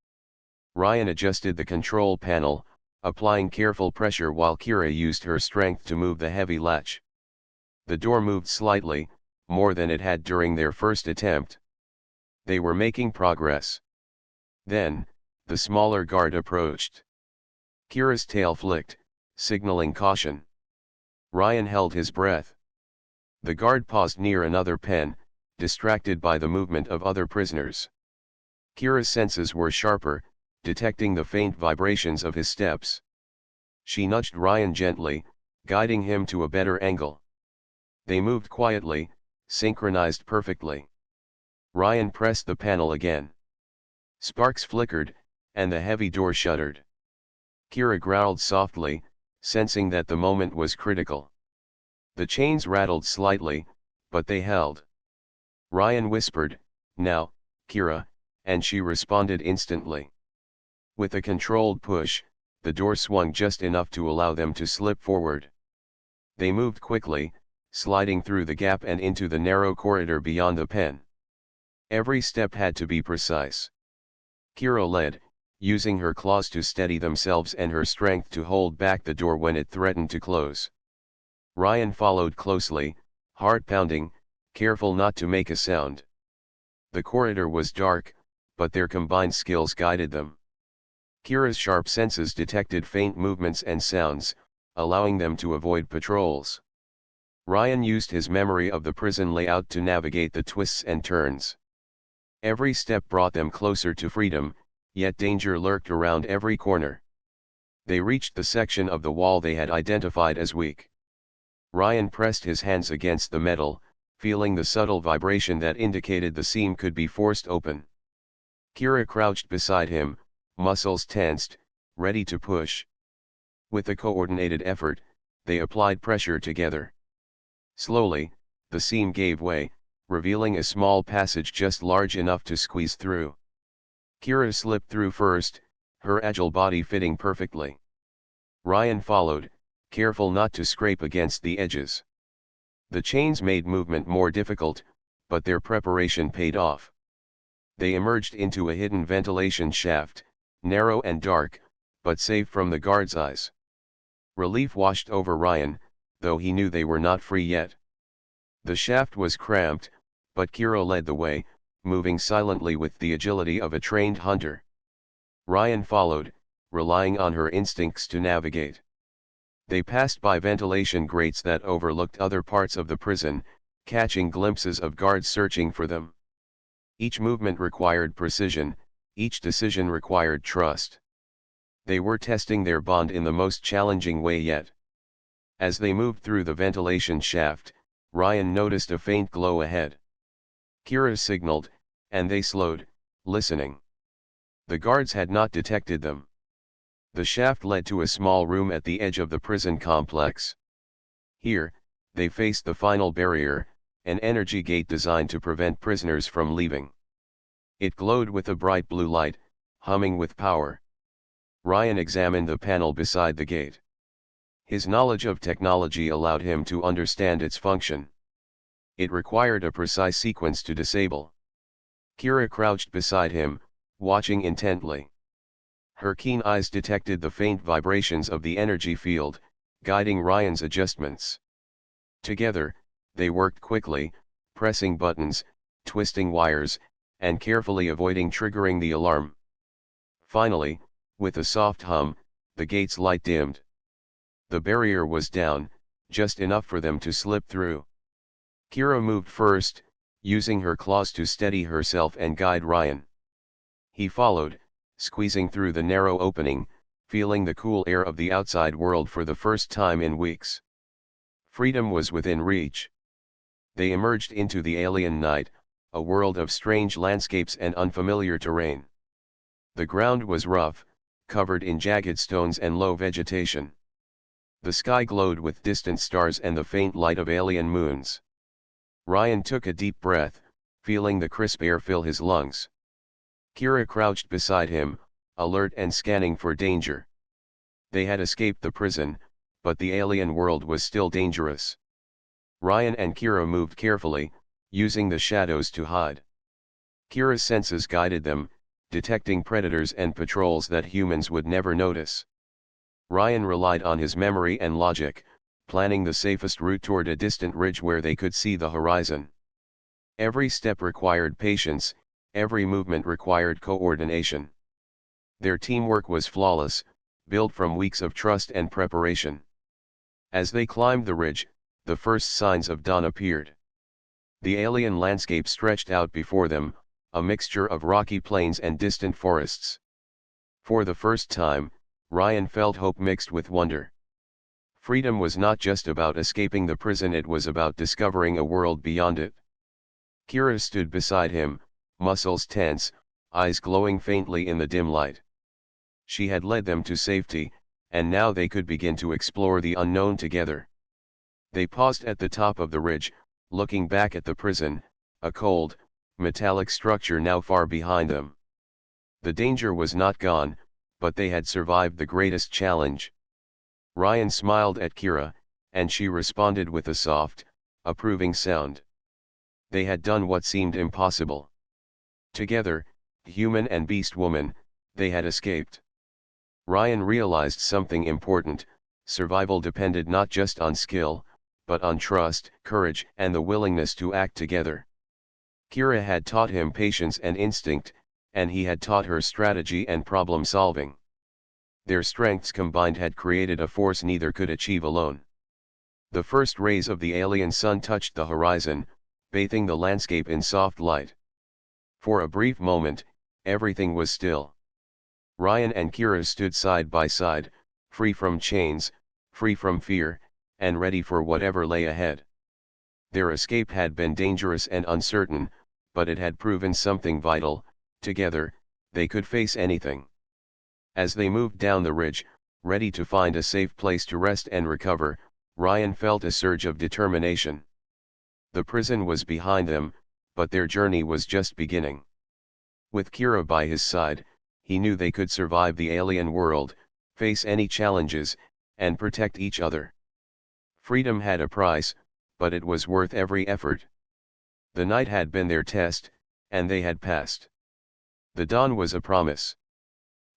Ryan adjusted the control panel, applying careful pressure while Kira used her strength to move the heavy latch. The door moved slightly, more than it had during their first attempt. They were making progress. Then, the smaller guard approached. Kira's tail flicked, signaling caution. Ryan held his breath. The guard paused near another pen, distracted by the movement of other prisoners. Kira's senses were sharper, detecting the faint vibrations of his steps. She nudged Ryan gently, guiding him to a better angle. They moved quietly, synchronized perfectly. Ryan pressed the panel again. Sparks flickered, and the heavy door shuddered. Kira growled softly, sensing that the moment was critical. The chains rattled slightly, but they held. Ryan whispered, "Now, Kira," and she responded instantly. With a controlled push, the door swung just enough to allow them to slip forward. They moved quickly, sliding through the gap and into the narrow corridor beyond the pen. Every step had to be precise. Kira led, using her claws to steady themselves and her strength to hold back the door when it threatened to close. Ryan followed closely, heart pounding, careful not to make a sound. The corridor was dark, but their combined skills guided them. Kira's sharp senses detected faint movements and sounds, allowing them to avoid patrols. Ryan used his memory of the prison layout to navigate the twists and turns. Every step brought them closer to freedom, yet danger lurked around every corner. They reached the section of the wall they had identified as weak. Ryan pressed his hands against the metal, feeling the subtle vibration that indicated the seam could be forced open. Kira crouched beside him, muscles tensed, ready to push. With a coordinated effort, they applied pressure together. Slowly, the seam gave way, revealing a small passage just large enough to squeeze through. Kira slipped through first, her agile body fitting perfectly. Ryan followed, careful not to scrape against the edges. The chains made movement more difficult, but their preparation paid off. They emerged into a hidden ventilation shaft, narrow and dark, but safe from the guards' eyes. Relief washed over Ryan, though he knew they were not free yet. The shaft was cramped, but Kira led the way, moving silently with the agility of a trained hunter. Ryan followed, relying on her instincts to navigate. They passed by ventilation grates that overlooked other parts of the prison, catching glimpses of guards searching for them. Each movement required precision, each decision required trust. They were testing their bond in the most challenging way yet. As they moved through the ventilation shaft, Ryan noticed a faint glow ahead. Kira signaled, and they slowed, listening. The guards had not detected them. The shaft led to a small room at the edge of the prison complex. Here, they faced the final barrier, an energy gate designed to prevent prisoners from leaving. It glowed with a bright blue light, humming with power. Ryan examined the panel beside the gate. His knowledge of technology allowed him to understand its function. It required a precise sequence to disable. Kira crouched beside him, watching intently. Her keen eyes detected the faint vibrations of the energy field, guiding Ryan's adjustments. Together, they worked quickly, pressing buttons, twisting wires, and carefully avoiding triggering the alarm. Finally, with a soft hum, the gate's light dimmed. The barrier was down, just enough for them to slip through. Kira moved first, using her claws to steady herself and guide Ryan. He followed, squeezing through the narrow opening, feeling the cool air of the outside world for the first time in weeks. Freedom was within reach. They emerged into the alien night, a world of strange landscapes and unfamiliar terrain. The ground was rough, covered in jagged stones and low vegetation. The sky glowed with distant stars and the faint light of alien moons. Ryan took a deep breath, feeling the crisp air fill his lungs. Kira crouched beside him, alert and scanning for danger. They had escaped the prison, but the alien world was still dangerous. Ryan and Kira moved carefully, using the shadows to hide. Kira's senses guided them, detecting predators and patrols that humans would never notice. Ryan relied on his memory and logic, planning the safest route toward a distant ridge where they could see the horizon. Every step required patience, every movement required coordination. Their teamwork was flawless, built from weeks of trust and preparation. As they climbed the ridge, the first signs of dawn appeared. The alien landscape stretched out before them, a mixture of rocky plains and distant forests. For the first time, Ryan felt hope mixed with wonder. Freedom was not just about escaping the prison, it was about discovering a world beyond it. Kira stood beside him, muscles tense, eyes glowing faintly in the dim light. She had led them to safety, and now they could begin to explore the unknown together. They paused at the top of the ridge, looking back at the prison, a cold, metallic structure now far behind them. The danger was not gone, but they had survived the greatest challenge. Ryan smiled at Kira, and she responded with a soft, approving sound. They had done what seemed impossible. Together, human and Beastwoman, they had escaped. Ryan realized something important: survival depended not just on skill, but on trust, courage, and the willingness to act together. Kira had taught him patience and instinct, and he had taught her strategy and problem solving. Their strengths combined had created a force neither could achieve alone. The first rays of the alien sun touched the horizon, bathing the landscape in soft light. For a brief moment, everything was still. Ryan and Kira stood side by side, free from chains, free from fear, and ready for whatever lay ahead. Their escape had been dangerous and uncertain, but it had proven something vital: together, they could face anything. As they moved down the ridge, ready to find a safe place to rest and recover, Ryan felt a surge of determination. The prison was behind them, but their journey was just beginning. With Kira by his side, he knew they could survive the alien world, face any challenges, and protect each other. Freedom had a price, but it was worth every effort. The night had been their test, and they had passed. The dawn was a promise.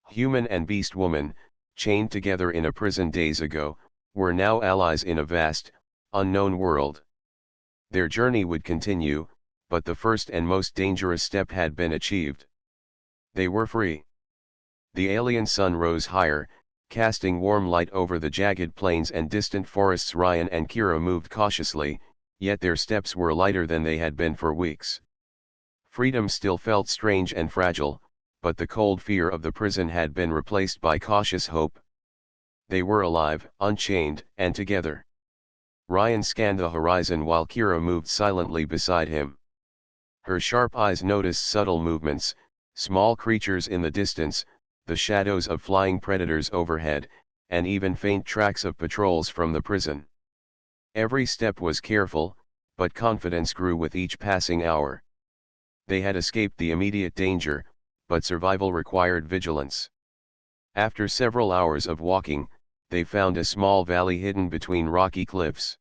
Human and Beastwoman, chained together in a prison days ago, were now allies in a vast, unknown world. Their journey would continue, but the first and most dangerous step had been achieved. They were free. The alien sun rose higher, casting warm light over the jagged plains and distant forests. Ryan and Kira moved cautiously, yet their steps were lighter than they had been for weeks. Freedom still felt strange and fragile, but the cold fear of the prison had been replaced by cautious hope. They were alive, unchained, and together. Ryan scanned the horizon while Kira moved silently beside him. Her sharp eyes noticed subtle movements, small creatures in the distance, the shadows of flying predators overhead, and even faint tracks of patrols from the prison. Every step was careful, but confidence grew with each passing hour. They had escaped the immediate danger, but survival required vigilance. After several hours of walking, they found a small valley hidden between rocky cliffs.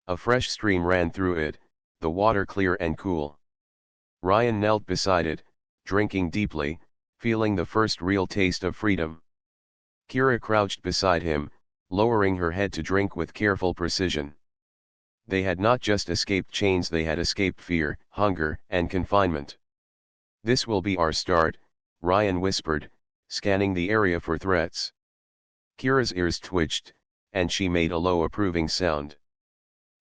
A fresh stream ran through it, the water clear and cool. Ryan knelt beside it, drinking deeply, feeling the first real taste of freedom. Kira crouched beside him, lowering her head to drink with careful precision. They had not just escaped chains, they had escaped fear, hunger, and confinement. "This will be our start," Ryan whispered, scanning the area for threats. Kira's ears twitched, and she made a low approving sound.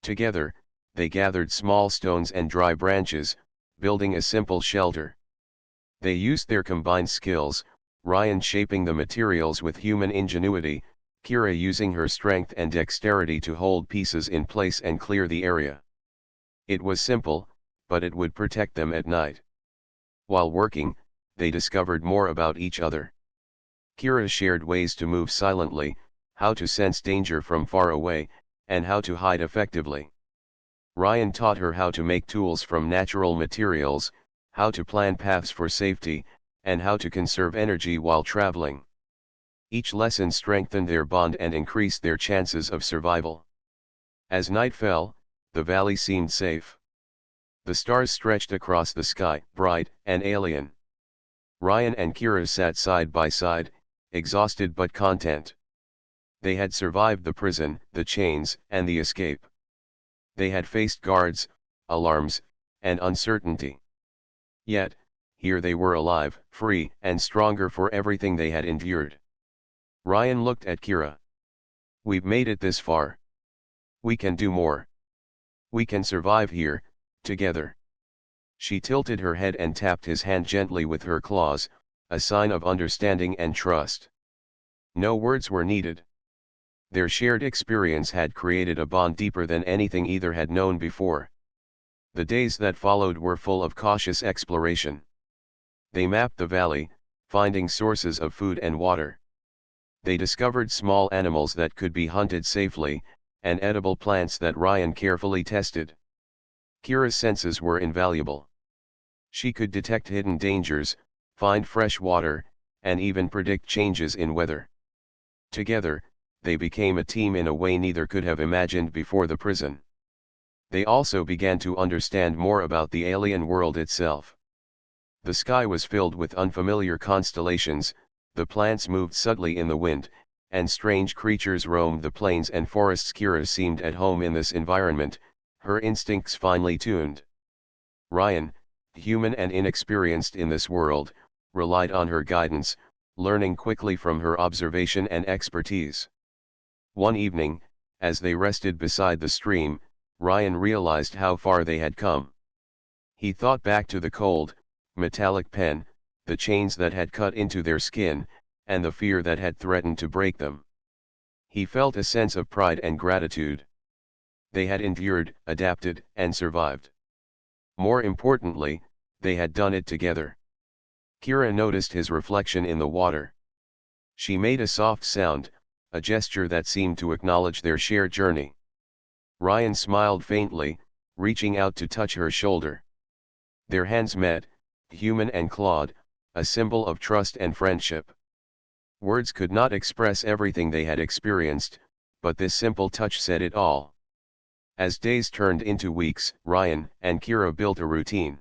Together, they gathered small stones and dry branches, building a simple shelter. They used their combined skills, Ryan shaping the materials with human ingenuity, Kira using her strength and dexterity to hold pieces in place and clear the area. It was simple, but it would protect them at night. While working, they discovered more about each other. Kira shared ways to move silently, how to sense danger from far away, and how to hide effectively. Ryan taught her how to make tools from natural materials, how to plan paths for safety, and how to conserve energy while traveling. Each lesson strengthened their bond and increased their chances of survival. As night fell, the valley seemed safe. The stars stretched across the sky, bright and alien. Ryan and Kira sat side by side, exhausted but content. They had survived the prison, the chains, and the escape. They had faced guards, alarms, and uncertainty. Yet, here they were alive, free, and stronger for everything they had endured. Ryan looked at Kira. "We've made it this far. We can do more. We can survive here, together." She tilted her head and tapped his hand gently with her claws, a sign of understanding and trust. No words were needed. Their shared experience had created a bond deeper than anything either had known before. The days that followed were full of cautious exploration. They mapped the valley, finding sources of food and water. They discovered small animals that could be hunted safely, and edible plants that Ryan carefully tested. Kira's senses were invaluable. She could detect hidden dangers, find fresh water, and even predict changes in weather. Together, they became a team in a way neither could have imagined before the prison. They also began to understand more about the alien world itself. The sky was filled with unfamiliar constellations, the plants moved subtly in the wind, and strange creatures roamed the plains and forests. Kira seemed at home in this environment, her instincts finely tuned. Ryan, human and inexperienced in this world, relied on her guidance, learning quickly from her observation and expertise. One evening, as they rested beside the stream, Ryan realized how far they had come. He thought back to the cold, metallic pen, the chains that had cut into their skin, and the fear that had threatened to break them. He felt a sense of pride and gratitude. They had endured, adapted, and survived. More importantly, they had done it together. Kira noticed his reflection in the water. She made a soft sound, a gesture that seemed to acknowledge their shared journey. Ryan smiled faintly, reaching out to touch her shoulder. Their hands met, human and clawed, a symbol of trust and friendship. Words could not express everything they had experienced, but this simple touch said it all. As days turned into weeks, Ryan and Kira built a routine.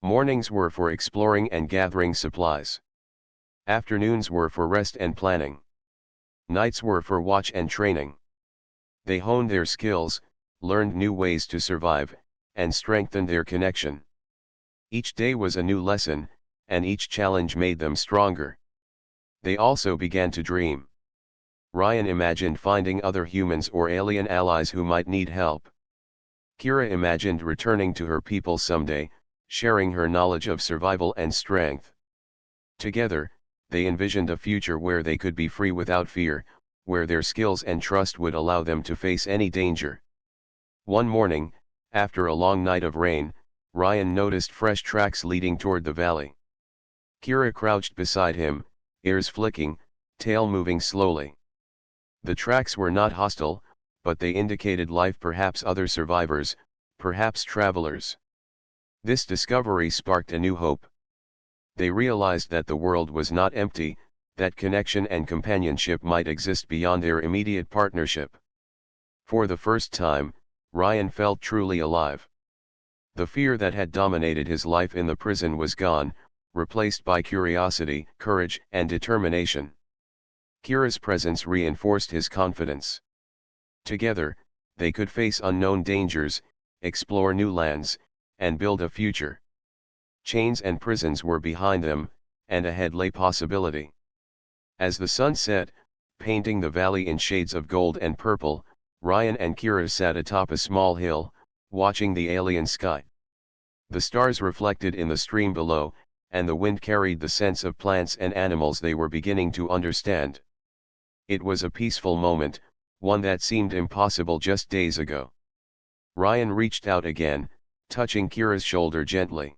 Mornings were for exploring and gathering supplies. Afternoons were for rest and planning. Nights were for watch and training. They honed their skills, learned new ways to survive, and strengthened their connection. Each day was a new lesson, and each challenge made them stronger. They also began to dream. Ryan imagined finding other humans or alien allies who might need help. Kira imagined returning to her people someday, sharing her knowledge of survival and strength. Together, they envisioned a future where they could be free without fear, where their skills and trust would allow them to face any danger. One morning, after a long night of rain, Ryan noticed fresh tracks leading toward the valley. Kira crouched beside him, ears flicking, tail moving slowly. The tracks were not hostile, but they indicated life, perhaps other survivors, perhaps travelers. This discovery sparked a new hope. They realized that the world was not empty, that connection and companionship might exist beyond their immediate partnership. For the first time, Ryan felt truly alive. The fear that had dominated his life in the prison was gone, replaced by curiosity, courage, and determination. Kira's presence reinforced his confidence. Together, they could face unknown dangers, explore new lands, and build a future. Chains and prisons were behind them, and ahead lay possibility. As the sun set, painting the valley in shades of gold and purple, Ryan and Kira sat atop a small hill, watching the alien sky. The stars reflected in the stream below, and the wind carried the sense of plants and animals they were beginning to understand. It was a peaceful moment, one that seemed impossible just days ago. Ryan reached out again, touching Kira's shoulder gently.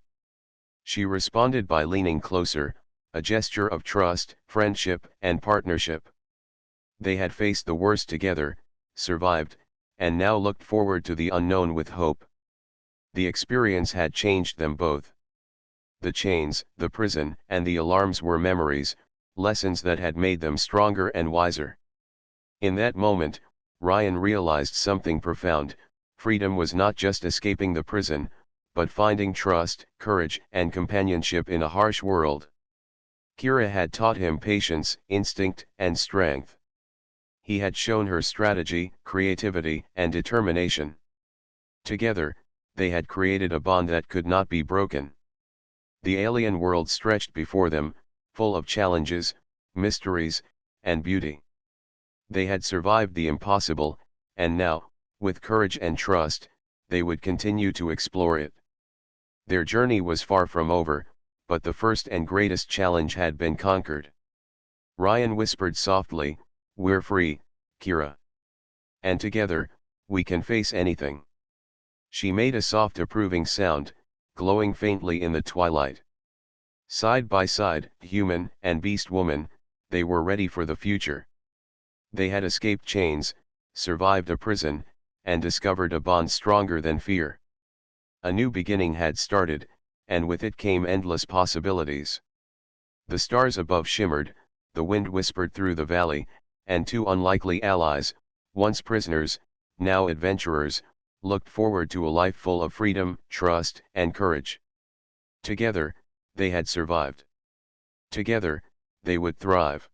She responded by leaning closer, a gesture of trust, friendship, and partnership. They had faced the worst together, survived, and now looked forward to the unknown with hope. The experience had changed them both. The chains, the prison, and the alarms were memories, lessons that had made them stronger and wiser. In that moment, Ryan realized something profound: freedom was not just escaping the prison, but finding trust, courage, and companionship in a harsh world. Kira had taught him patience, instinct, and strength. He had shown her strategy, creativity, and determination. Together, they had created a bond that could not be broken. The alien world stretched before them, full of challenges, mysteries, and beauty. They had survived the impossible, and now, with courage and trust, they would continue to explore it. Their journey was far from over, but the first and greatest challenge had been conquered. Ryan whispered softly, "We're free, Kira. And together, we can face anything." She made a soft approving sound, glowing faintly in the twilight. Side by side, human and Beastwoman, they were ready for the future. They had escaped chains, survived a prison, and discovered a bond stronger than fear. A new beginning had started, and with it came endless possibilities. The stars above shimmered, the wind whispered through the valley, and two unlikely allies, once prisoners, now adventurers, looked forward to a life full of freedom, trust, and courage. Together, they had survived. Together, they would thrive.